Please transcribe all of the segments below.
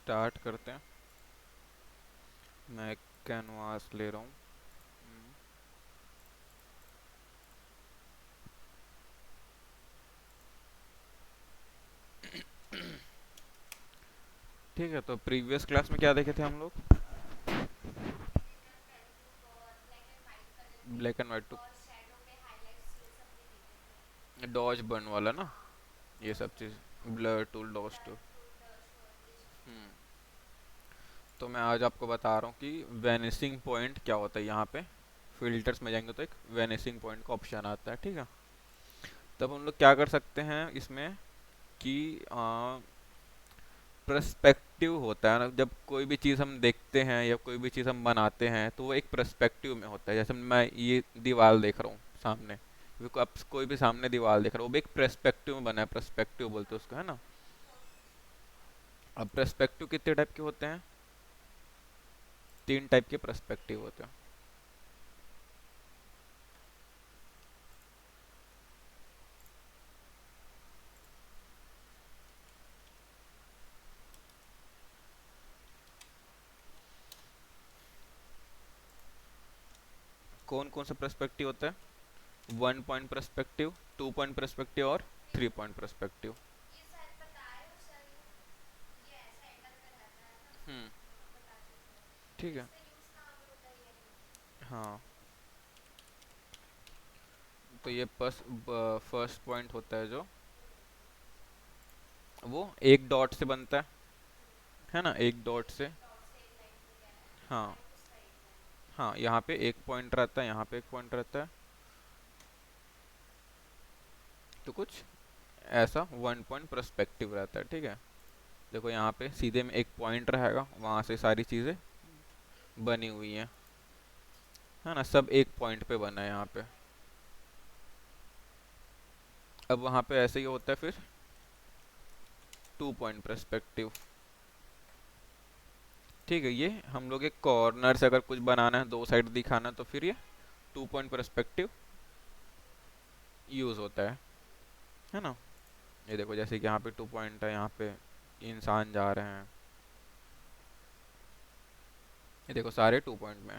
Start करते हैं। मैं कैनवास ले रहा हूँ। ठीक है, तो प्रीवियस क्लास में क्या देखे थे हम लोग? Black and white to dodge burn वाला ना, ये सब चीज़, ब्लर टूल, डॉज टूल। हम्म तो मैं आज आपको बता रहा हूँ कि वेनिसिंग पॉइंट क्या होता है। यहाँ पे फिल्टर्स में जाएंगे तो एक वेनिसिंग पॉइंट का ऑप्शन आता है, ठीक है। तब हम लोग क्या कर सकते हैं इसमें कि पर्सपेक्टिव होता है ना, जब कोई भी चीज़ हम देखते हैं या कोई भी चीज़ हम बनाते हैं तो वो एक पर्सपेक्टिव में होता है। जैसे मैं ये दीवार देख रहा हूँ सामने, आप कोई भी सामने दीवार देख रहा हो, वो भी एक पर्सपेक्टिव में बना है, पर्सपेक्टिव बोलते हैं उसको, है ना। अब पर्सपेक्टिव कितने टाइप के होते हैं? तीन टाइप के पर्सपेक्टिव होते हैं। कौन कौन सा पर्सपेक्टिव होता है? One point perspective, two point perspective और थ्री पॉइंट पर्सपेक्टिव। हम्म ठीक है। हाँ, तो ये फर्स्ट पॉइंट होता है जो, वो एक डॉट से बनता है ना, एक डॉट से। हाँ, हाँ, यहाँ पे एक पॉइंट रहता है, यहाँ पे एक पॉइंट रहता है। तो कुछ ऐसा वन पॉइंट पर्सपेक्टिव रहता है, ठीक है। देखो यहाँ पे सीधे में एक पॉइंट रहेगा, वहाँ से सारी चीज़ें बनी हुई हैं, है ना, सब एक पॉइंट पे बना है यहाँ पे। अब वहाँ पे ऐसे ही होता है फिर टू पॉइंट पर्सपेक्टिव। ठीक है, ये हम लोग एक कॉर्नर से अगर कुछ बनाना है, दो साइड दिखाना है, तो फिर ये टू पॉइंट पर्सपेक्टिव यूज़ होता है ना। ये देखो जैसे कि यहाँ पे टू पॉइंट है, यहाँ पे इंसान जा रहे हैं, ये देखो सारे टू पॉइंट में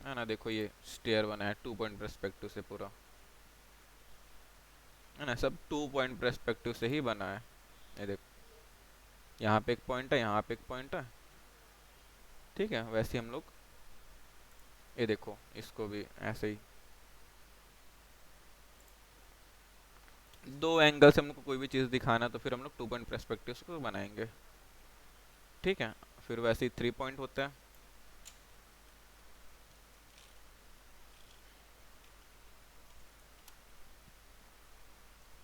है ना। देखो ये स्टेयर बना है टू पॉइंट पर्सपेक्टिव से पूरा, है ना, सब टू पॉइंट पर्सपेक्टिव से ही बना है। ये देखो यहाँ पे एक पॉइंट है, यहाँ पे एक पॉइंट है, ठीक है। वैसे ही हम लोग, ये देखो इसको भी ऐसे ही दो एंगल से हमको कोई भी चीज़ दिखाना है, तो फिर हम लोग टू पॉइंट पर्सपेक्टिव को बनाएंगे, ठीक है। फिर वैसे ही थ्री पॉइंट होता है।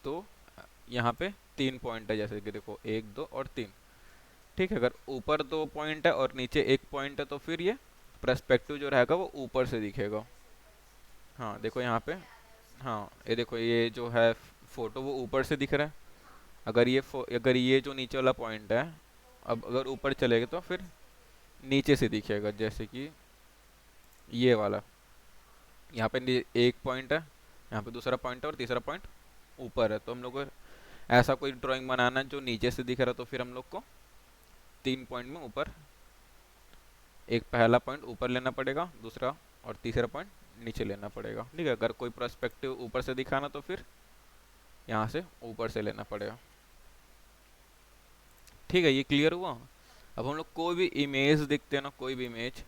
तो यहाँ पे तीन पॉइंट है, जैसे कि देखो एक, दो और तीन, ठीक है। अगर ऊपर दो पॉइंट है और नीचे एक पॉइंट है, तो फिर ये पर्सपेक्टिव जो रहेगा वो ऊपर से दिखेगा। हाँ देखो यहाँ पे, हाँ ये देखो ये जो है फोटो, वो ऊपर से दिख रहा है। अगर ये जो नीचे वाला पॉइंट है, अब अगर ऊपर चलेगा तो फिर नीचे से दिखेगा, जैसे कि ये वाला। यहाँ पे एक पॉइंट है, यहाँ पे दूसरा पॉइंट है और तीसरा पॉइंट ऊपर है। तो हम लोग को ऐसा कोई ड्राइंग बनाना है जो नीचे से दिख रहा है, तो फिर हम लोग को तीन पॉइंट में ऊपर, एक पहला पॉइंट ऊपर लेना पड़ेगा, दूसरा और तीसरा पॉइंट नीचे लेना पड़ेगा, ठीक है। अगर कोई पर्सपेक्टिव ऊपर से दिखाना तो फिर यहाँ से ऊपर से लेना पड़ेगा, ठीक है। ये क्लियर हुआ? अब हम लोग कोई भी इमेज देखते हैं ना, कोई भी इमेज,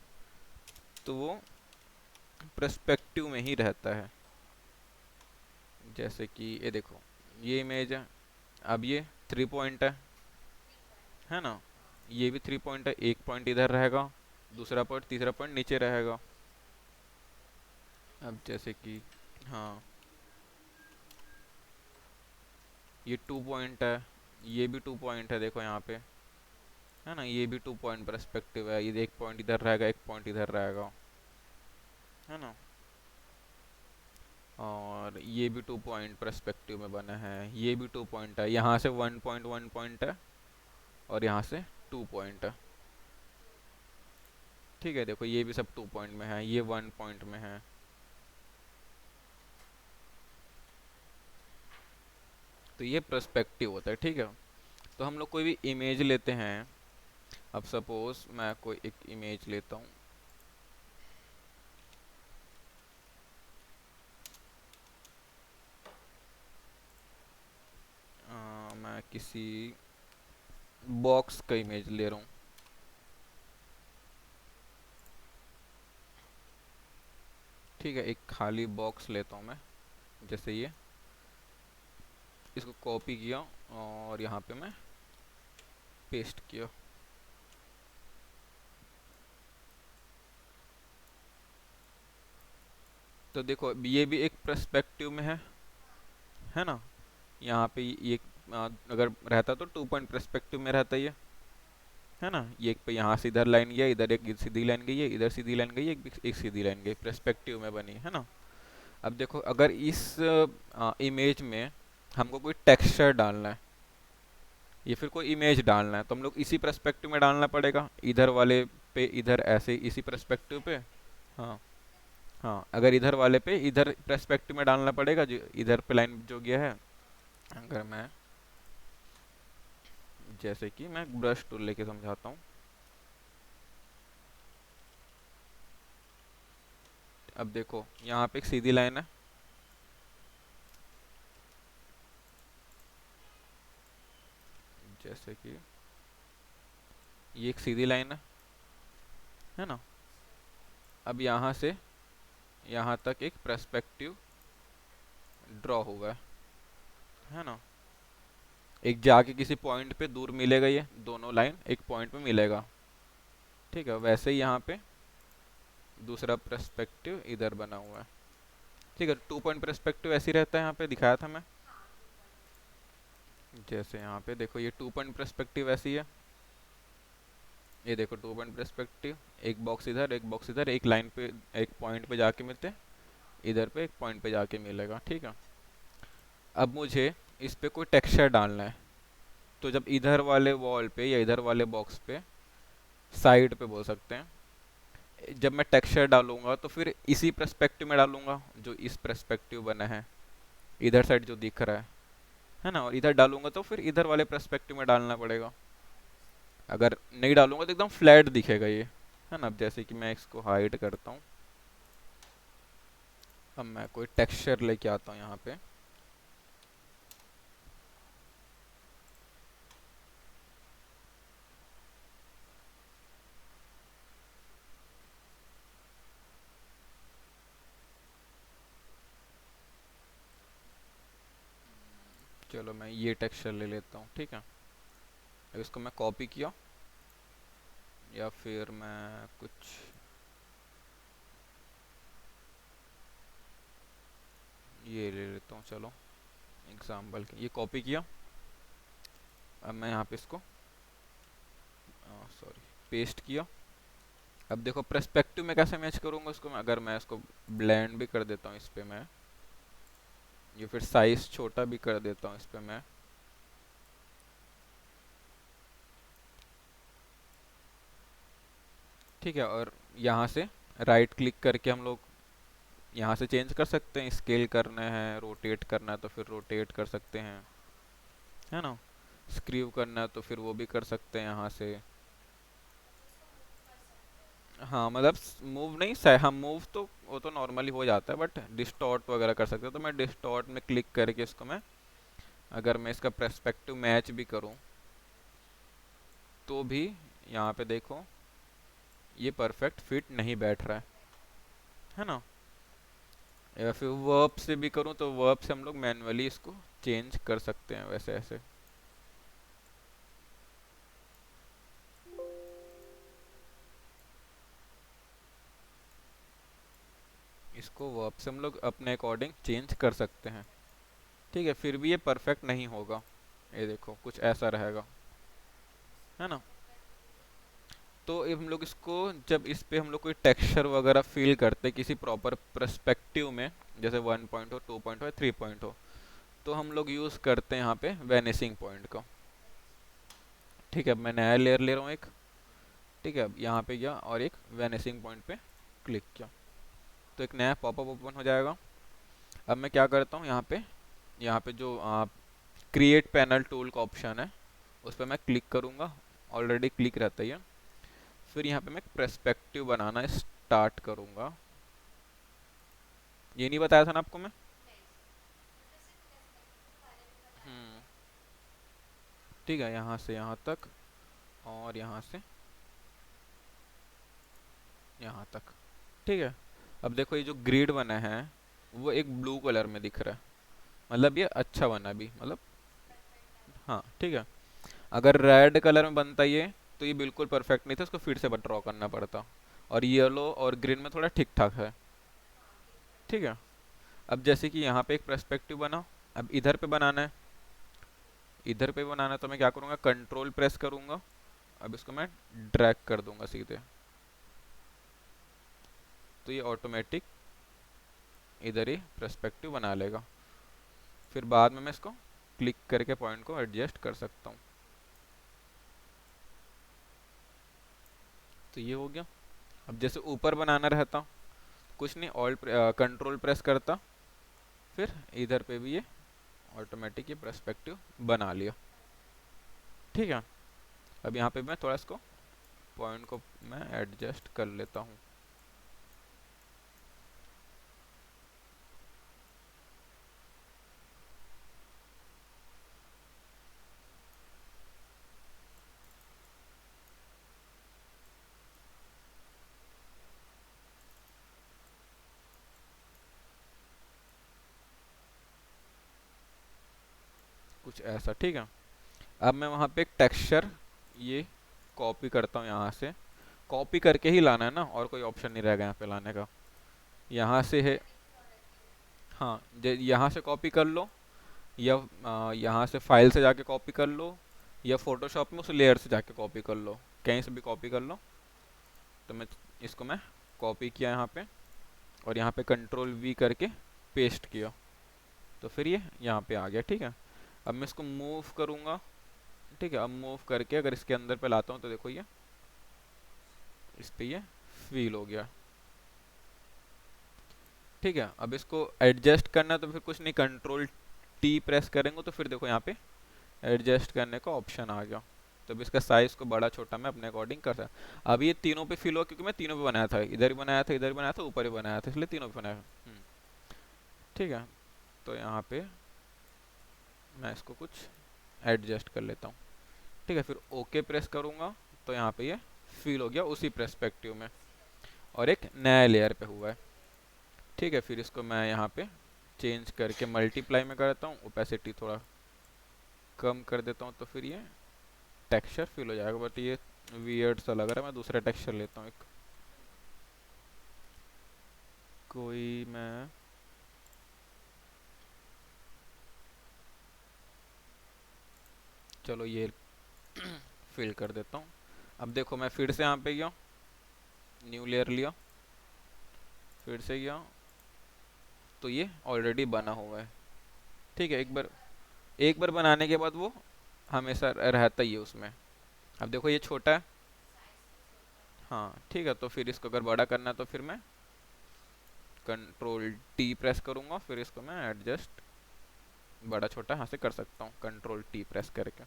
तो वो पर्सपेक्टिव में ही रहता है। जैसे कि ये देखो ये इमेज है, अब ये थ्री पॉइंट है ना, ये भी थ्री पॉइंट है, एक पॉइंट इधर रहेगा, दूसरा पॉइंट, तीसरा पॉइंट नीचे रहेगा। अब जैसे कि, हाँ, ये टू पॉइंट है, ये भी टू पॉइंट है, देखो यहाँ पे, है ना, ये भी टू पॉइंट पर्सपेक्टिव है, ये एक पॉइंट इधर रहेगा, एक पॉइंट इधर रहेगा, है ना। और ये भी टू पॉइंट पर्सपेक्टिव में बना है, ये भी टू पॉइंट है, यहाँ से वन पॉइंट है और यहाँ से टू पॉइंट है, ठीक है। देखो ये भी सब टू पॉइंट में है, ये वन पॉइंट में है। तो ये पर्सपेक्टिव होता है, ठीक है। तो हम लोग कोई भी इमेज लेते हैं। अब सपोज मैं कोई एक इमेज लेता हूँ। मैं किसी बॉक्स का इमेज ले रहा हूँ। ठीक है, एक खाली बॉक्स लेता हूँ मैं, जैसे ये। इसको कॉपी किया और यहाँ पे मैं पेस्ट किया। तो देखो ये भी एक पर्सपेक्टिव में है ना। यहाँ पे ये अगर रहता तो 2 पॉइंट पर्सपेक्टिव में रहता ये, है ना। ये एक पे यहाँ से इधर लाइन गया, इधर एक सीधी लाइन गई है, इधर सीधी लाइन गई है, एक सीधी लाइन गई, पर्सपेक्टिव में बनी है ना। अब देखो अगर इस इमेज में हमको कोई टेक्सचर डालना है या फिर कोई इमेज डालना है, तो हम लोग इसी पर्सपेक्टिव में डालना पड़ेगा, इधर वाले पे इधर ऐसे इसी पर्सपेक्टिव पे। हाँ हाँ, अगर इधर वाले पे इधर पर्सपेक्टिव में डालना पड़ेगा, जो इधर पे लाइन जो गया है। अगर मैं जैसे कि मैं ब्रश टूल लेके समझाता हूँ। अब देखो यहाँ पे एक सीधी लाइन है, जैसे कि ये एक सीधी लाइन है ना। अब यहाँ से यहाँ तक एक पर्सपेक्टिव ड्रॉ हुआ है ना। एक जाके किसी पॉइंट पे दूर मिलेगा, ये दोनों लाइन एक पॉइंट पे मिलेगा। ठीक है, वैसे ही यहाँ पे दूसरा पर्सपेक्टिव इधर बना हुआ है। ठीक है, 2 पॉइंट पर्सपेक्टिव ऐसे ही रहता है, यहाँ पे दिखाया था मैं। जैसे यहाँ पे देखो ये 2 पॉइंट पर्सपेक्टिव ऐसी है। ये देखो 2 पॉइंट पर्सपेक्टिव, एक बॉक्स इधर एक बॉक्स इधर, एक लाइन पे एक पॉइंट पे जाके मिलते हैं, इधर पे एक पॉइंट पे जाके मिलेगा। ठीक है, अब मुझे इस पे कोई टेक्सचर डालना है। तो जब इधर वाले वॉल पे या इधर वाले बॉक्स पे, साइड पे बोल सकते हैं, जब मैं टेक्सचर डालूंगा तो फिर इसी पर्सपेक्टिव में डालूंगा जो इस पर्सपेक्टिव बना है, इधर साइड जो दिख रहा है ना। और इधर डालूंगा तो फिर इधर वाले पर्सपेक्टिव में डालना पड़ेगा। अगर नहीं डालूंगा तो एकदम फ्लैट दिखेगा ये, है ना। अब जैसे कि मैं इसको हाइड करता हूँ। अब मैं कोई टेक्सचर लेके आता हूँ यहाँ पे। चलो मैं ये टेक्सचर ले लेता हूँ। ठीक है, अब इसको मैं कॉपी किया, या फिर मैं कुछ ये ले लेता हूँ। चलो एग्जाम्पल के ये कॉपी किया। अब मैं यहाँ पे इसको सॉरी पेस्ट किया। अब देखो पर्सपेक्टिव में कैसे मैच करूँगा उसको मैं, अगर मैं इसको ब्लेंड भी कर देता हूँ इस पे मैं, या फिर साइज छोटा भी कर देता हूँ इस पे मैं। ठीक है, और यहाँ से राइट क्लिक करके हम लोग यहाँ से चेंज कर सकते हैं, स्केल करना है रोटेट करना है तो फिर रोटेट कर सकते हैं, है ना। स्क्रीव करना है तो फिर वो भी कर सकते हैं यहाँ से। हाँ मतलब मूव नहीं सही, हम मूव तो वो तो नॉर्मली हो जाता है, बट डिस्टॉर्ट वगैरह कर सकते हो। तो मैं डिस्टॉर्ट में क्लिक करके इसको मैं, अगर मैं इसका पर्सपेक्टिव मैच भी करूँ तो भी यहाँ पे देखो ये परफेक्ट फिट नहीं बैठ रहा है ना। या फिर वर्ब से भी करूँ तो वर्ब से हम लोग मैन्युअली इसको चेंज कर सकते हैं वैसे ऐसे। इसको वर्ब से हम लोग अपने अकॉर्डिंग चेंज कर सकते हैं। ठीक है, फिर भी ये परफेक्ट नहीं होगा। ये देखो कुछ ऐसा रहेगा, है ना। तो ये हम लोग इसको, जब इस पे हम लोग कोई टेक्सचर वगैरह फील करते हैं किसी प्रॉपर पर्सपेक्टिव में, जैसे 1 पॉइंट हो 2 पॉइंट हो 3 पॉइंट हो, तो हम लोग यूज़ करते हैं यहाँ पे वेनिसिंग पॉइंट का। ठीक है, अब मैं नया लेयर ले रहा हूँ एक। ठीक है, अब यहाँ पे गया और एक वेनिसिंग पॉइंट पे क्लिक किया, तो एक नया पॉपअप ओपन हो जाएगा। अब मैं क्या करता हूँ, यहाँ पे जो क्रिएट पैनल टूल का ऑप्शन है उस पर मैं क्लिक करूँगा, ऑलरेडी क्लिक रहता ही है। फिर यहाँ पे मैं पर्सपेक्टिव बनाना स्टार्ट करूँगा। ये नहीं बताया था ना आपको मैं? हम्म। ठीक है, यहाँ से यहाँ तक और यहाँ से यहाँ तक। ठीक है। अब देखो ये जो ग्रिड बना है वो एक ब्लू कलर में दिख रहा है, मतलब ये अच्छा बना भी, मतलब हाँ ठीक है। अगर रेड कलर में बनता ये तो ये बिल्कुल परफेक्ट नहीं था, इसको फिर से ड्रॉ करना पड़ता। और येलो और ग्रीन में थोड़ा ठीक ठाक है। ठीक है। अब जैसे कि यहाँ पे एक पर्सपेक्टिव बना, अब इधर पे बनाना है, इधर पे बनाना है तो मैं क्या करूँगा, कंट्रोल प्रेस करूँगा। अब इसको मैं ड्रैग कर दूंगा सीधे, तो ये ऑटोमेटिक इधर ही पर्सपेक्टिव बना लेगा। फिर बाद में मैं इसको क्लिक करके पॉइंट को एडजस्ट कर सकता हूँ। तो ये हो गया। अब जैसे ऊपर बनाना रहता, कुछ नहीं, ऑल्ट कंट्रोल प्रेस करता, फिर इधर पे भी ये ऑटोमेटिक ये पर्सपेक्टिव बना लिया। ठीक है। अब यहाँ पे मैं थोड़ा इसको पॉइंट को मैं एडजस्ट कर लेता हूँ। कुछ ऐसा। ठीक है। अब मैं वहाँ पे एक टेक्सचर ये कॉपी करता हूँ, यहाँ से कॉपी करके ही लाना है ना, और कोई ऑप्शन नहीं रहेगा यहाँ पे लाने का। यहाँ से है, हाँ, यहाँ से कॉपी कर लो, या यहाँ से फाइल से जाके कॉपी कर लो, या फोटोशॉप में उस लेयर से जाके कॉपी कर लो, कहीं से भी कॉपी कर लो। तो मैं इसको मैं कॉपी किया यहाँ पे, और यहाँ पे कंट्रोल वी करके पेस्ट किया, तो फिर ये यहाँ पे आ गया। ठीक है। अब मैं इसको मूव करूँगा। ठीक है। अब मूव करके अगर इसके अंदर पे लाता हूँ तो देखो ये इस पे ये फील हो गया। ठीक है। अब इसको एडजस्ट करना है तो फिर कुछ नहीं, कंट्रोल टी प्रेस करेंगे तो फिर देखो यहाँ पे एडजस्ट करने का ऑप्शन आ गया। तो अब इसका साइज को बड़ा छोटा मैं अपने अकॉर्डिंग कर सकता। अब ये तीनों पे फिल हो, क्योंकि मैं तीनों पे बनाया था, इधर भी बनाया था, इधर भी बनाया था, ऊपर भी बनाया था, इसलिए तीनों पे बनाया। ठीक है। तो यहाँ पे मैं इसको कुछ एडजस्ट कर लेता हूँ। ठीक है। फिर ओके प्रेस करूँगा तो यहाँ पे ये फिल हो गया उसी पर्सपेक्टिव में, और एक नया लेयर पे हुआ है। ठीक है। फिर इसको मैं यहाँ पे चेंज करके मल्टीप्लाई में करता हूँ, ओपेसिटी थोड़ा कम कर देता हूँ, तो फिर ये टेक्सचर फिल हो जाएगा। बट ये वियर्ड सा लग रहा है, मैं दूसरा टेक्सचर लेता हूँ एक, कोई मैं चलो ये फिल कर देता हूँ। अब देखो मैं फिर से यहाँ पे गया, न्यू लेयर लिया, फिर से गया, तो ये ऑलरेडी बना हुआ है। ठीक है। एक बार बनाने के बाद वो हमेशा रहता ही है उसमें। अब देखो ये छोटा है, हाँ ठीक है। तो फिर इसको अगर बड़ा करना है तो फिर मैं कंट्रोल टी प्रेस करूँगा, फिर इसको मैं एडजस्ट बड़ा छोटा यहाँ से कर सकता हूँ कंट्रोल टी प्रेस करके।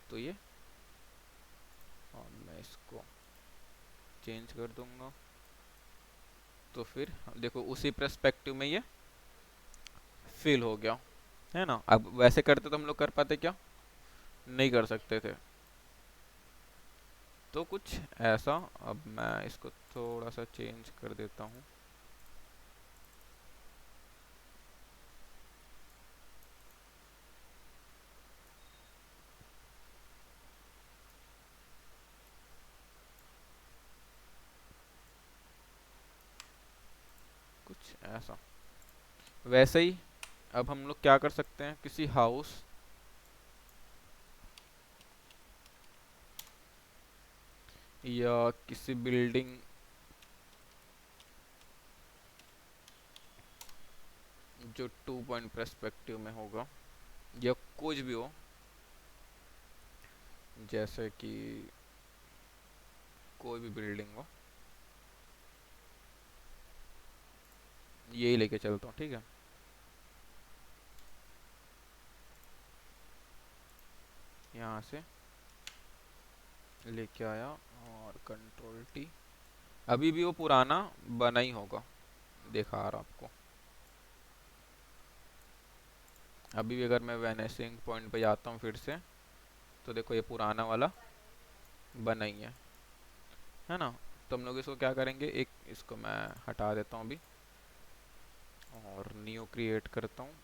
तो ये, और मैं इसको चेंज कर दूंगा, तो फिर देखो उसी पर्सपेक्टिव में ये फिल हो गया, है ना। अब वैसे करते तो हम लोग कर पाते क्या? नहीं कर सकते थे। तो कुछ ऐसा। अब मैं इसको थोड़ा सा चेंज कर देता हूँ। कुछ ऐसा। वैसे ही अब हम लोग क्या कर सकते हैं, किसी हाउस या किसी बिल्डिंग, जो 2 पॉइंट पर्सपेक्टिव में होगा, या कुछ भी हो, जैसे कि कोई भी बिल्डिंग हो, यही लेके चलता हूँ, ठीक है। यहाँ से लेके आया और कंट्रोल टी। अभी भी वो पुराना बना ही होगा, दिखा रहा आपको। अभी भी अगर मैं वैनिशिंग पॉइंट पे जाता हूँ फिर से, तो देखो ये पुराना वाला बना ही है ना। तो हम लोग इसको क्या करेंगे, एक इसको मैं हटा देता हूँ अभी और न्यू क्रिएट करता हूँ।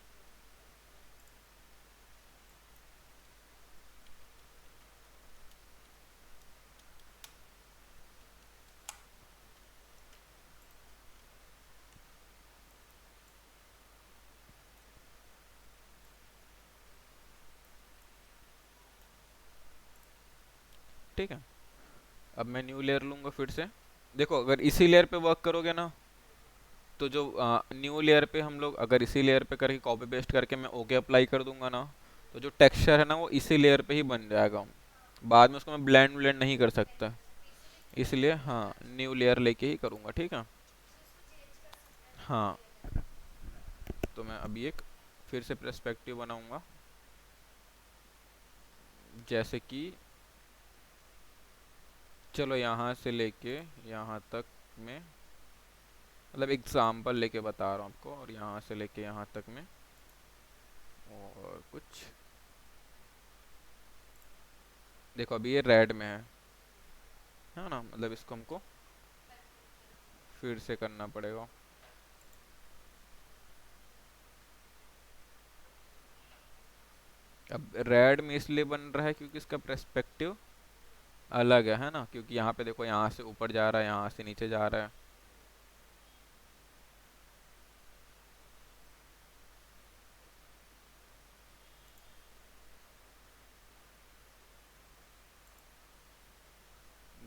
ठीक है, अब मैं न्यू लेयर लूँगा फिर से। देखो अगर इसी लेयर पे वर्क करोगे ना, तो जो न्यू लेयर पे हम लोग अगर इसी लेयर पे करके कॉपी पेस्ट करके मैं ओके अप्लाई कर दूंगा ना, तो जो टेक्सचर है ना वो इसी लेयर पे ही बन जाएगा। बाद में उसको मैं ब्लेंड ब्लेंड नहीं कर सकता, इसलिए हाँ न्यू लेयर लेके ही करूँगा, ठीक है। हाँ, तो मैं अभी एक फिर से पर्सपेक्टिव बनाऊंगा, जैसे कि चलो यहाँ से लेके यहाँ तक में, मतलब एग्जाम्पल लेके बता रहा हूँ आपको, और यहाँ से लेके यहाँ तक में और कुछ। देखो अभी ये रेड में है ना, मतलब इसको हमको फिर से करना पड़ेगा। अब रेड में इसलिए बन रहा है क्योंकि इसका पर्सपेक्टिव अलग है ना, क्योंकि यहाँ पे देखो यहाँ से ऊपर जा रहा है, यहाँ से नीचे जा रहा है।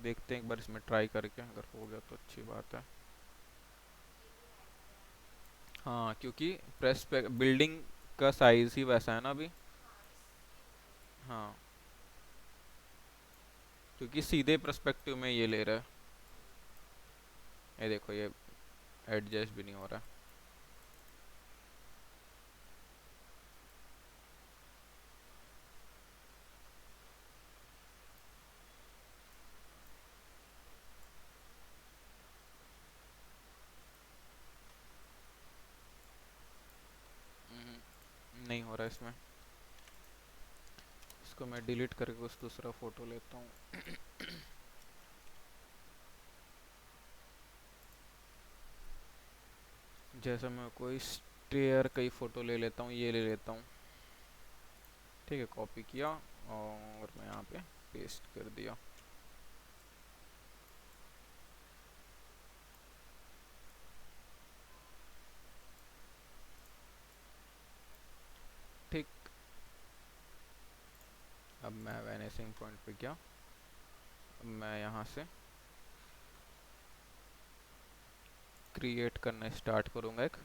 देखते हैं एक बार इसमें ट्राई करके, अगर हो गया तो अच्छी बात है। हाँ, क्योंकि बिल्डिंग का साइज ही वैसा है ना अभी। हाँ, क्योंकि सीधे पर्सपेक्टिव में ये ले रहा है। ये देखो ये एडजस्ट भी नहीं हो रहा। नहीं हो रहा इसमें। इसको मैं डिलीट करके कुछ दूसरा फोटो लेता हूँ। जैसे मैं कोई स्टेयर कई फोटो ले लेता हूँ, ये ले लेता हूँ, ठीक है। कॉपी किया और मैं यहाँ पे पेस्ट कर दिया। ठीक, अब मैं वैनिशिंग पॉइंट पे गया। अब मैं यहाँ से क्रिएट करना स्टार्ट करूँगा एक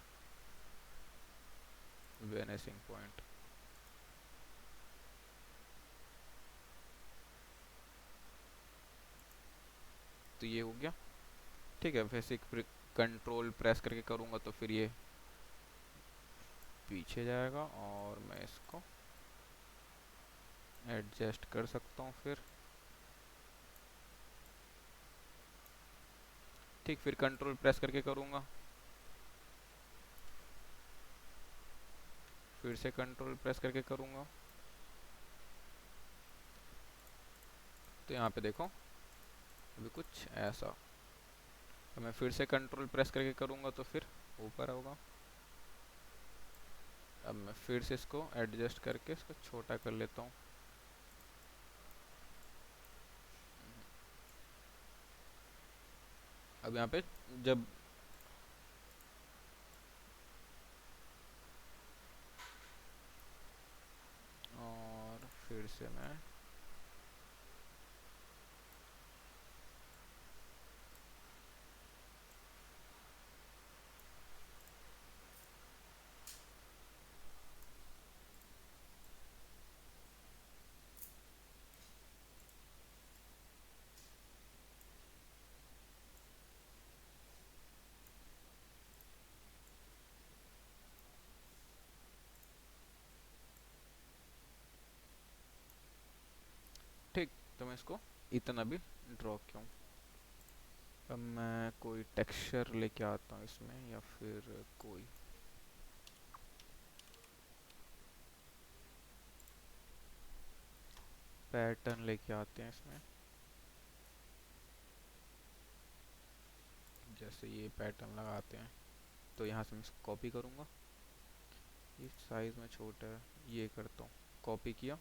वैनिशिंग पॉइंट। तो ये हो गया, ठीक है। वैसे कंट्रोल प्रेस करके करूँगा तो फिर ये पीछे जाएगा और मैं इसको एडजस्ट कर सकता हूँ फिर। ठीक, फिर कंट्रोल प्रेस करके करूँगा, फिर से कंट्रोल प्रेस करके करूँगा। तो यहाँ पे देखो अभी कुछ ऐसा। तो मैं फिर से कंट्रोल प्रेस करके करूँगा तो फिर ऊपर होगा। अब मैं फिर से इसको एडजस्ट करके इसको छोटा कर लेता हूँ। अब यहाँ पे जब और फिर से मैं ठीक, तो मैं इसको इतना भी ड्रॉ क्यों। अब मैं कोई टेक्सचर लेके आता हूँ इसमें, या फिर कोई पैटर्न लेके आते हैं इसमें। जैसे ये पैटर्न लगाते हैं, तो यहाँ से मैं इसको कॉपी करूँगा। ये साइज़ में छोटा है, ये करता हूँ, कॉपी किया।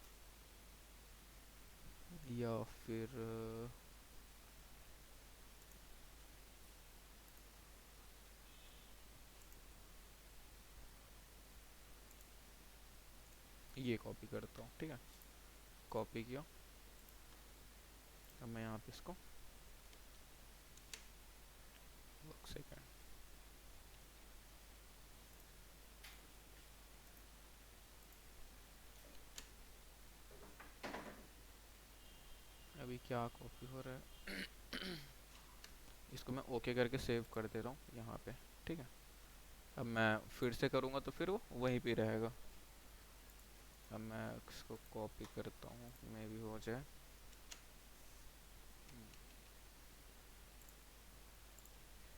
या फिर ये कॉपी करता हूँ, ठीक है, कॉपी किया। अब मैं यहाँ पे इसको एक सेकेंड, अभी क्या कॉपी हो रहा है। इसको मैं ओके करके सेव कर दे रहा हूँ यहाँ पे, ठीक है। अब मैं फिर से करूँगा तो फिर वो वहीं पे रहेगा। अब मैं इसको कॉपी करता हूँ, मे भी हो जाए।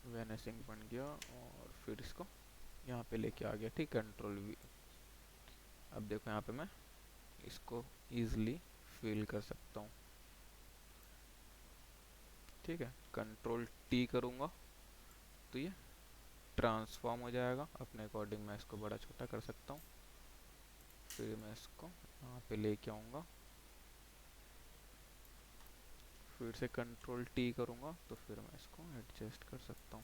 वेनिसिंग बन गया, और फिर इसको यहाँ पे लेके आ गया, ठीक, कंट्रोल वी। अब देखो यहाँ पे मैं इसको ईजिली फिल कर सकता हूँ, ठीक है। कंट्रोल टी करूँगा तो ये ट्रांसफॉर्म हो जाएगा, अपने अकॉर्डिंग मैं इसको बड़ा छोटा कर सकता हूँ। फिर मैं इसको यहाँ पे लेके आऊँगा, फिर से कंट्रोल टी करूँगा तो फिर मैं इसको एडजस्ट कर सकता हूँ।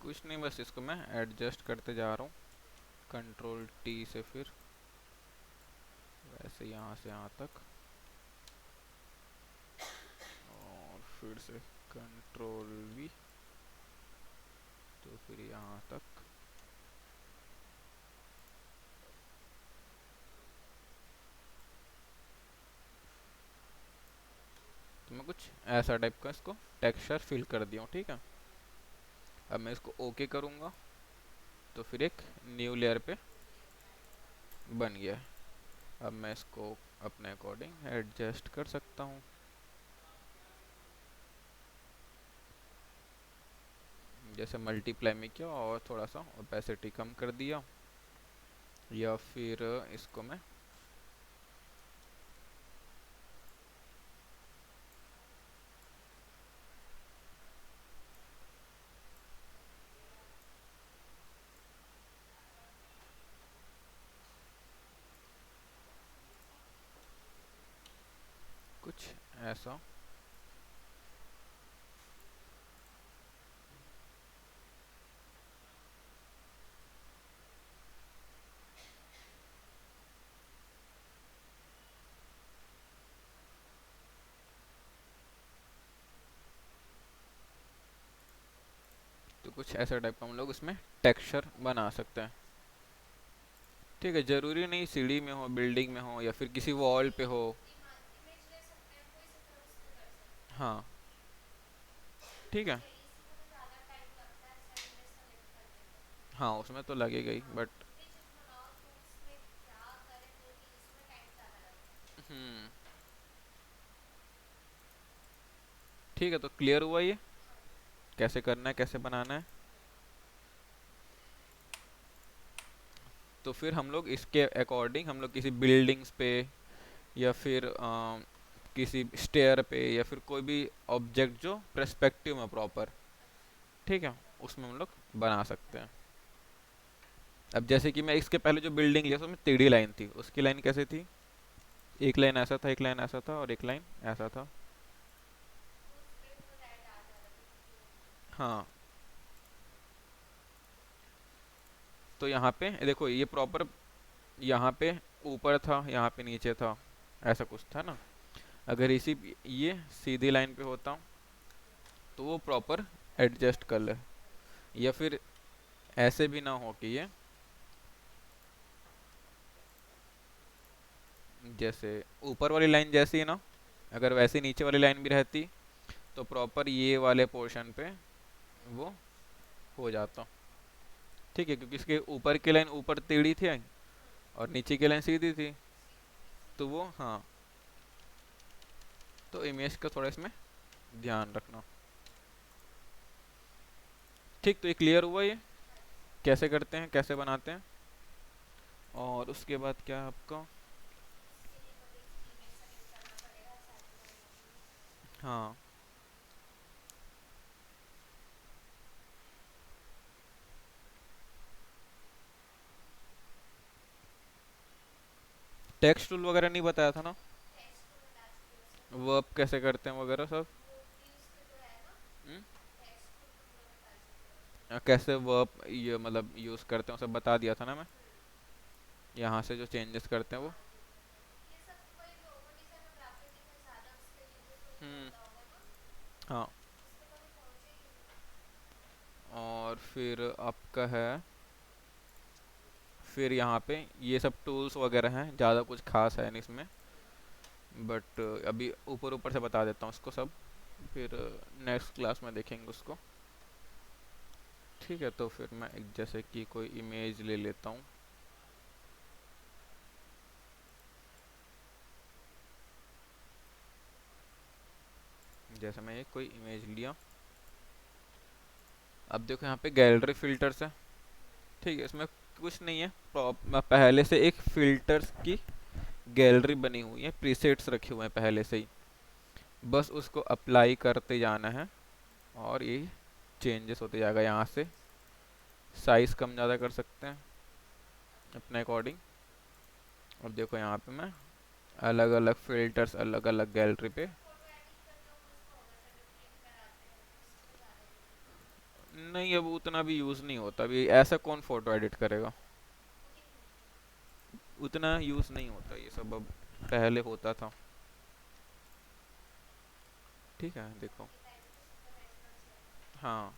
कुछ नहीं, बस इसको मैं एडजस्ट करते जा रहा हूँ, कंट्रोल टी से फिर वैसे यहाँ से यहाँ तक, और फिर से कंट्रोल वी तो फिर यहाँ तक। तो मैं कुछ ऐसा टाइप का इसको टेक्सचर फिल कर दिया हूँ, ठीक है। अब मैं इसको ओके करूँगा तो फिर एक न्यू लेयर पे बन गया है। अब मैं इसको अपने अकॉर्डिंग एडजस्ट कर सकता हूँ। जैसे मल्टीप्लाई में किया और थोड़ा सा ओपेसिटी कम कर दिया, या फिर इसको मैं कुछ ऐसा। तो कुछ ऐसा टाइप का हम लोग इसमें टेक्सचर बना सकते हैं। ठीक है, जरूरी नहीं सीढ़ी में हो, बिल्डिंग में हो, या फिर किसी वॉल पे हो। हाँ ठीक है। हाँ उसमें तो लगेगा ही बट। हम्म। ठीक है, तो क्लियर हुआ ये कैसे करना है, कैसे बनाना है। तो फिर हम लोग इसके अकॉर्डिंग हम लोग किसी बिल्डिंग्स पे, या फिर किसी स्टेयर पे, या फिर कोई भी ऑब्जेक्ट जो पर्सपेक्टिव में प्रॉपर, ठीक है, उसमें हम लोग बना सकते हैं। अब जैसे कि मैं इसके पहले जो बिल्डिंग लिया था उसमें टेढ़ी लाइन थी, उसकी लाइन कैसे थी, एक लाइन ऐसा था, एक लाइन ऐसा था, और एक लाइन ऐसा था। हाँ तो यहाँ पे देखो ये प्रॉपर, यहाँ पे ऊपर था, यहाँ पे नीचे था, ऐसा कुछ था ना। अगर इसी ये सीधी लाइन पे होता तो वो प्रॉपर एडजस्ट कर ले, या फिर ऐसे भी ना हो कि ये जैसे ऊपर वाली लाइन जैसी है ना, अगर वैसे नीचे वाली लाइन भी रहती तो प्रॉपर ये वाले पोर्शन पे वो हो जाता। ठीक है, क्योंकि इसके ऊपर की लाइन ऊपर टेढ़ी थी और नीचे की लाइन सीधी थी, तो वो हाँ। तो इमेज का थोड़ा इसमें ध्यान रखना। ठीक, तो ये क्लियर हुआ ये कैसे करते हैं, कैसे बनाते हैं। और उसके बाद क्या है आपका। हाँ टेक्स्ट टूल वगैरह नहीं बताया था ना, वर्ब कैसे करते हैं वगैरह सब। हम्म? कैसे वर्ब ये मतलब यूज़ करते हैं सब बता दिया था ना मैं, यहाँ से जो चेंजेस करते हैं वो। हम्म। हाँ और फिर आपका है, फिर यहाँ पे ये सब टूल्स वगैरह हैं, ज़्यादा कुछ खास है नहीं इसमें, बट अभी ऊपर ऊपर से बता देता हूँ उसको सब, फिर नेक्स्ट क्लास में देखेंगे उसको। ठीक है, तो फिर मैं एक जैसे कि कोई इमेज ले लेता हूँ। जैसे मैं ये कोई इमेज लिया, अब देखो यहाँ पे गैलरी फिल्टर्स है। ठीक है, इसमें कुछ नहीं है, पहले से एक फिल्टर्स की गैलरी बनी हुई है, प्रीसेट्स रखे हुए हैं पहले से ही, बस उसको अप्लाई करते जाना है और ये चेंजेस होते जाएगा। यहाँ से साइज कम ज़्यादा कर सकते हैं अपने अकॉर्डिंग। अब देखो यहाँ पे मैं अलग अलग फिल्टर्स अलग अलग गैलरी पे। नहीं अब उतना भी यूज़ नहीं होता, अभी ऐसा कौन फ़ोटो एडिट करेगा, उतना यूज़ नहीं होता ये सब अब, पहले होता था। ठीक है देखो। हाँ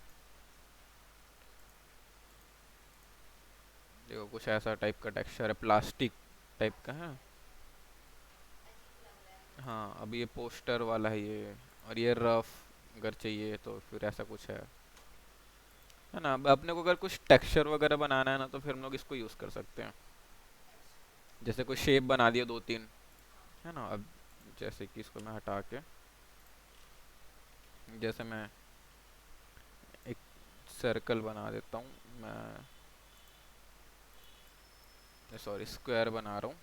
देखो कुछ ऐसा टाइप का टेक्सचर है, प्लास्टिक टाइप का है। हाँ अब ये पोस्टर वाला है ये, और ये रफ अगर चाहिए तो फिर ऐसा कुछ है ना। अब अपने को अगर कुछ टेक्सचर वगैरह बनाना है ना तो फिर हम लोग इसको यूज़ कर सकते हैं। जैसे कोई शेप बना दिया दो तीन, है ना। अब जैसे कि इसको मैं हटा के, जैसे मैं एक सर्कल बना देता हूँ, मैं सॉरी स्क्वायर बना रहा हूँ।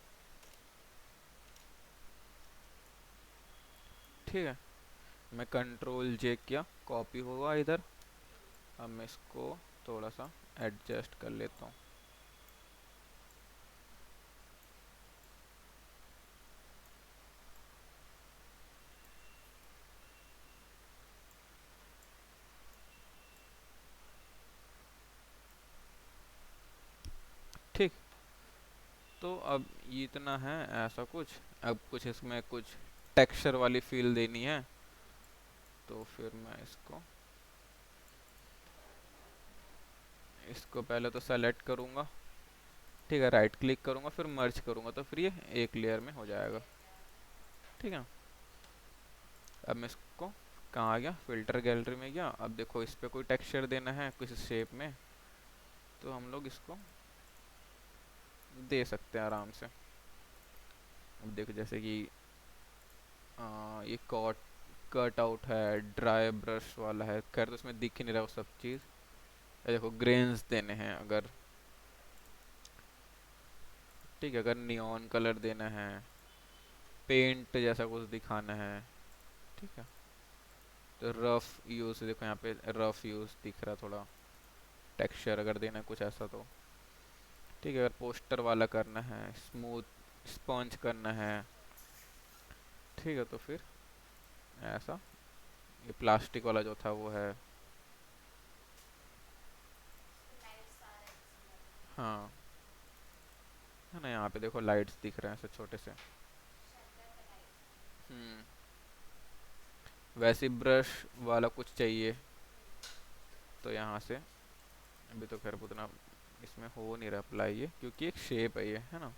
ठीक है, मैं कंट्रोल जे किया, कॉपी होगा इधर। अब मैं इसको थोड़ा सा एडजस्ट कर लेता हूँ। ठीक, तो अब ये इतना है ऐसा कुछ। अब कुछ इसमें कुछ टेक्सचर वाली फील देनी है, तो फिर मैं इसको इसको पहले तो सेलेक्ट करूँगा। ठीक है, राइट क्लिक करूँगा फिर मर्ज करूँगा तो फिर ये एक लेयर में हो जाएगा। ठीक है, अब मैं इसको कहाँ आ गया, फिल्टर गैलरी में गया। अब देखो इस पर कोई टेक्सचर देना है किसी शेप में, तो हम लोग इसको दे सकते हैं आराम से। अब देखो जैसे कि ये कट आउट है, ड्राई ब्रश वाला है, खैर तो इसमें दिख ही नहीं रहा वो सब चीज़। ये देखो ग्रेन्स देने हैं अगर, ठीक है, अगर नियॉन कलर देना है, पेंट जैसा कुछ दिखाना है, ठीक है, तो रफ यूज़, देखो यहाँ पे रफ यूज़ दिख रहा थोड़ा, टेक्सचर अगर देना है कुछ ऐसा तो ठीक है। अगर पोस्टर वाला करना है, स्मूथ स्पंज करना है, ठीक है, तो फिर ऐसा। ये प्लास्टिक वाला जो था वो है, हाँ, है ना, यहाँ पे देखो लाइट्स दिख रहे हैं ऐसे छोटे से। हम्म, वैसे ब्रश वाला कुछ चाहिए तो यहाँ से, अभी तो खैर उतना इसमें हो नहीं रहा अप्लाई ये, क्योंकि एक शेप है ये, है ना।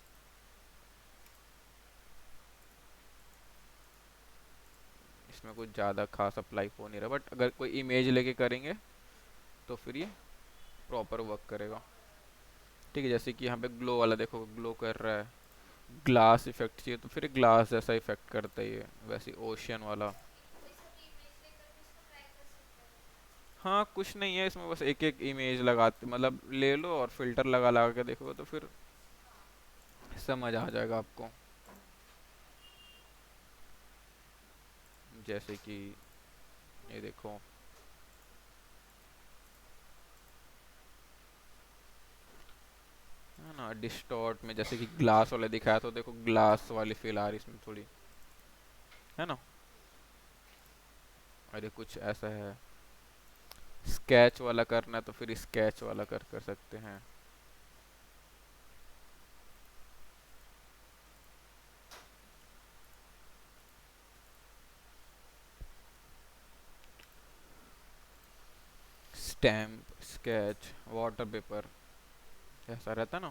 इसमें कुछ ज़्यादा खास अप्लाई हो नहीं रहा, बट अगर कोई इमेज लेके करेंगे तो फिर ये प्रॉपर वर्क करेगा। ठीक है, जैसे कि यहाँ पे ग्लो वाला देखो ग्लो कर रहा है, ग्लास इफेक्ट चाहिए तो फिर ग्लास जैसा इफेक्ट करता ही है, वैसे ओशियन वाला। हाँ, कुछ नहीं है इसमें, बस एक एक इमेज लगाते मतलब ले लो और फिल्टर लगा लगा के देखो तो फिर समझ आ जाएगा आपको। जैसे कि ये देखो, है ना, डिस्टॉर्ट में जैसे कि ग्लास वाला दिखाया तो देखो ग्लास वाली फील आ रही इसमें थोड़ी, है ना। अरे कुछ ऐसा है, स्केच वाला करना है तो फिर स्केच वाला कर सकते हैं। स्टैम्प, स्केच, वाटर पेपर, ऐसा रहता ना।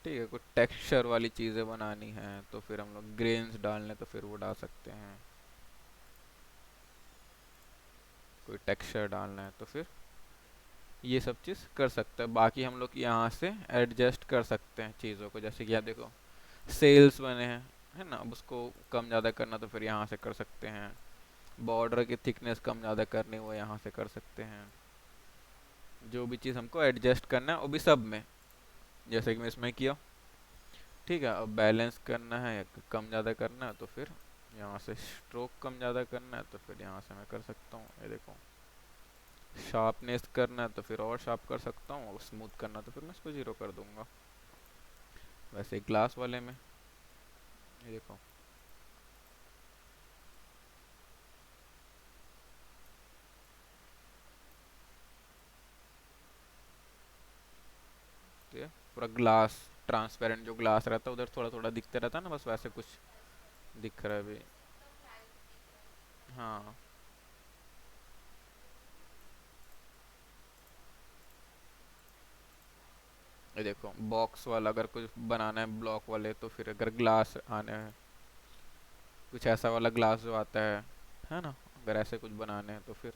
ठीक है, कुछ टेक्सचर वाली चीज़ें बनानी है तो फिर हम लोग ग्रेन्स डालने तो फिर वो डाल सकते हैं, कोई टेक्सचर डालना है तो फिर ये सब चीज़ कर सकते हैं। बाकी हम लोग यहाँ से एडजस्ट कर सकते हैं चीज़ों को, जैसे कि आप देखो सेल्स बने हैं, है ना, अब उसको कम ज़्यादा करना तो फिर यहाँ से कर सकते हैं। बॉर्डर की थिकनेस कम ज़्यादा करनी वो यहाँ से कर सकते हैं। जो भी चीज़ हमको एडजस्ट करना है वो भी सब में, जैसे कि मैं इसमें किया। ठीक है, अब बैलेंस करना है या कम ज़्यादा करना है तो फिर यहाँ से स्ट्रोक कम ज़्यादा करना है तो फिर यहाँ से मैं कर सकता हूँ। ये देखो, शार्पनेस करना है तो फिर और शार्प कर सकता हूँ, और स्मूथ करना तो फिर मैं इसको ज़ीरो कर दूंगा। वैसे ग्लास वाले में ये देखो, तो ये पूरा ग्लास ट्रांसपेरेंट जो ग्लास रहता है उधर थोड़ा थोड़ा दिखते रहता है ना, बस वैसे कुछ दिख रहा है अभी। हाँ, ये देखो बॉक्स वाला अगर कुछ बनाना है ब्लॉक वाले तो फिर अगर ग्लास आने हैं, कुछ ऐसा वाला ग्लास जो आता है ना, अगर ऐसे कुछ बनाने हैं तो फिर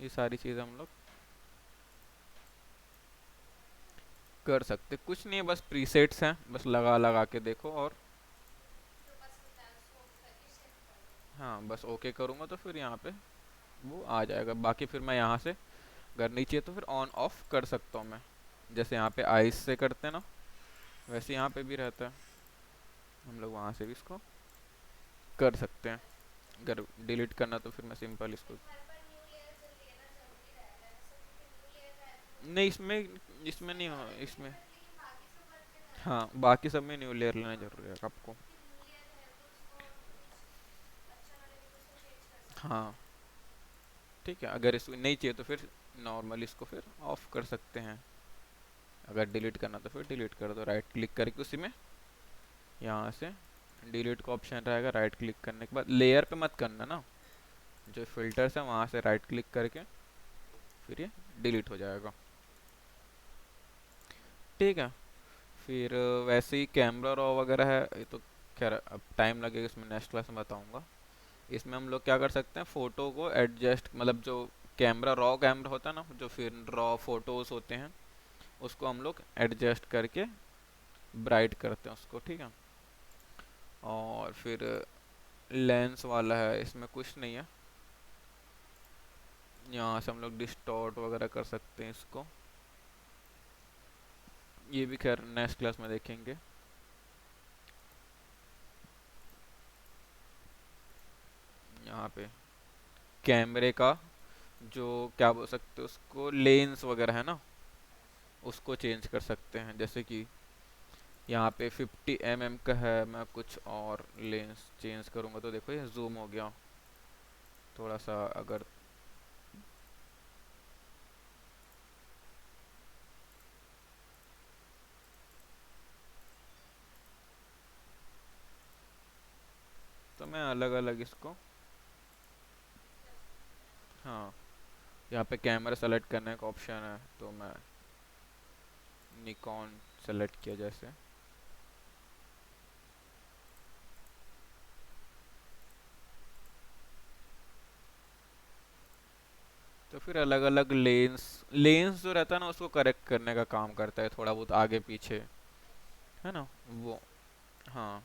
ये सारी चीज़ हम लोग कर सकते। कुछ नहीं है, बस प्रीसेट्स हैं, बस लगा लगा के देखो और हाँ, बस ओके करूँगा तो फिर यहाँ पे वो आ जाएगा। बाकी फिर मैं यहाँ से अगर नहीं चाहिए तो फिर ऑन ऑफ कर सकता हूँ मैं, जैसे यहाँ पे आइस से करते हैं ना, वैसे यहाँ पे भी रहता है, हम लोग वहाँ से भी इसको कर सकते हैं। अगर डिलीट करना तो फिर मैं सिंपल इसको, नहीं इसमें, इसमें नहीं हो इसमें, हाँ बाकी सब में न्यू लेयर लेना जरूरी है आपको। हाँ, ठीक है, अगर इसको नहीं चाहिए तो फिर नॉर्मली इसको फिर ऑफ कर सकते हैं। अगर डिलीट करना तो फिर डिलीट कर दो, राइट क्लिक करके उसी में यहाँ से डिलीट का ऑप्शन रहेगा, राइट क्लिक करने के बाद लेयर पे मत करना ना, जो फिल्टर्स है वहाँ से राइट क्लिक करके फिर ये डिलीट हो जाएगा। ठीक है। फिर वैसे ही कैमरा रॉ वगैरह है, ये तो खैर अब टाइम लगेगा, इसमें नेक्स्ट क्लास में बताऊंगा। इसमें हम लोग क्या कर सकते हैं, फ़ोटो को एडजस्ट, मतलब जो कैमरा रॉ कैमरा होता है ना, जो फिर रॉ फोटोज़ होते हैं, उसको हम लोग एडजस्ट करके ब्राइट करते हैं उसको, ठीक है। और फिर लेंस वाला है, इसमें कुछ नहीं है, यहाँ से हम लोग डिस्टॉर्ट वगैरह कर सकते हैं इसको, ये भी खैर नेक्स्ट क्लास में देखेंगे। यहाँ पे कैमरे का जो क्या बोल सकते हैं उसको, लेंस वगैरह है ना, उसको चेंज कर सकते हैं। जैसे कि यहाँ पे 50 mm का है, मैं कुछ और लेंस चेंज करूँगा तो देखो ये जूम हो गया थोड़ा सा। अगर तो मैं अलग अलग इसको, हाँ, यहाँ पे कैमरा सेलेक्ट करने का ऑप्शन है, तो मैं निकॉन सेलेक्ट किया जैसे। तो फिर अलग अलग लेंस, लेंस जो रहता है ना उसको करेक्ट करने का काम करता है, थोड़ा बहुत आगे पीछे, है ना वो। हाँ,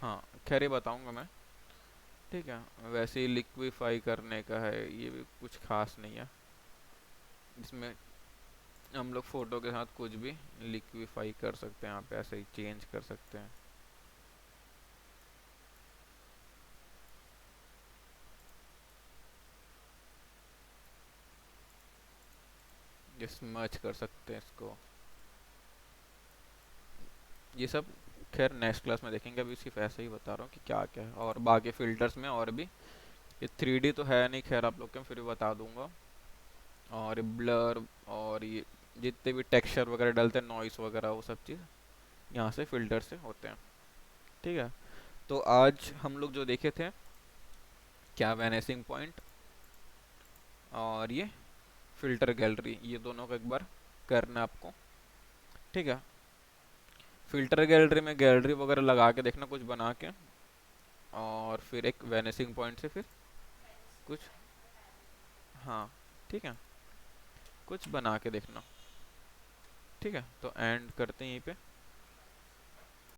हाँ, खैर ये बताऊंगा मैं, ठीक है। वैसे ही लिक्विफाई करने का है, ये भी कुछ खास नहीं है, इसमें हम लोग फ़ोटो के साथ कुछ भी लिक्विफाई कर सकते हैं, यहाँ पे ऐसे ही चेंज कर सकते हैं। ये स्मच कर सकते हैं इसको, ये सब खैर नेक्स्ट क्लास में देखेंगे, अभी सिर्फ ऐसे ही बता रहा हूँ कि क्या क्या है। और बाकी फ़िल्टर्स में और भी, ये 3D तो है नहीं खैर, आप लोग को मैं फिर भी बता दूंगा। और ब्लर, और ये जितने भी टेक्सचर वगैरह डलते हैं, नॉइस वगैरह, वो सब चीज़ यहाँ से फ़िल्टर से होते हैं, ठीक है। तो आज हम लोग जो देखे थे, क्या वैनिसिंग पॉइंट और ये फ़िल्टर गैलरी, ये दोनों को एक बार करना है आपको, ठीक है। फ़िल्टर गैलरी में गैलरी वगैरह लगा के देखना कुछ बना के, और फिर एक वैनिसिंग पॉइंट से फिर कुछ, हाँ, ठीक है, कुछ बना के देखना, ठीक है। तो एंड करते हैं यहीं पे।